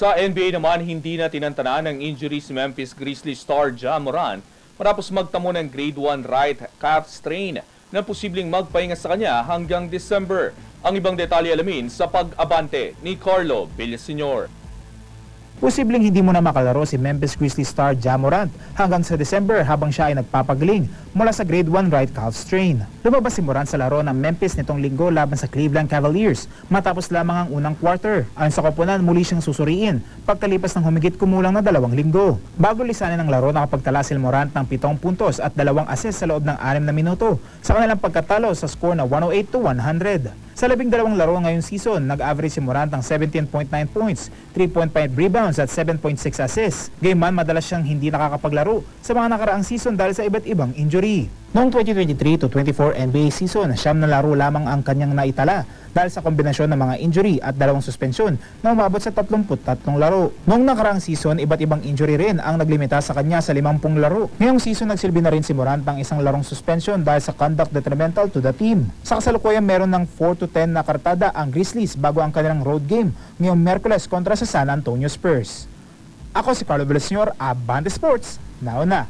Sa NBA naman, hindi na tinantanan ng injury si Memphis Grizzlies star Ja Morant matapos magtamo ng grade 1 right calf strain na posibleng magpahinga sa kanya hanggang December. Ang ibang detalye alamin sa pag-abante ni Carlo Villaseñor. Posibleng hindi mo na makalaro si Memphis Grizzlies star Ja Morant hanggang sa December habang siya ay nagpapagaling mula sa grade 1 right calf strain. Lumabas si Morant sa laro ng Memphis nitong linggo laban sa Cleveland Cavaliers matapos lamang ang unang quarter. Ayon sa koponan, muli siyang susuriin pagkalipas ng humigit kumulang na 2 linggo. Bago lisanin ang laro, nakapagtala si Morant ng 7 puntos at 2 assist sa loob ng 6 na minuto sa kanilang pagkatalo sa score na 108-100. Sa 12 laro ngayong season, nag-average si Morant ng 17.9 points, 3.5 rebounds at 7.6 assists. Gayman, madalas siyang hindi nakakapaglaro sa mga nakaraang season dahil sa iba't ibang injury. Noong 2023-24 NBA season, 9 na laro lamang ang kanyang naitala dahil sa kombinasyon ng mga injury at 2 suspensyon na umabot sa 33 laro. Noong nakaraang season, iba't ibang injury rin ang naglimita sa kanya sa 50 laro. Ngayong season, nagsilbi na rin si Morant ng 1 larong suspension dahil sa conduct detrimental to the team. Sa kasalukuyan, meron ng 4-10 na kartada ang Grizzlies bago ang kanilang road game ngayong Miyerkules kontra sa San Antonio Spurs. Ako si Carlo Villaseñor, Abante Sports, nauna.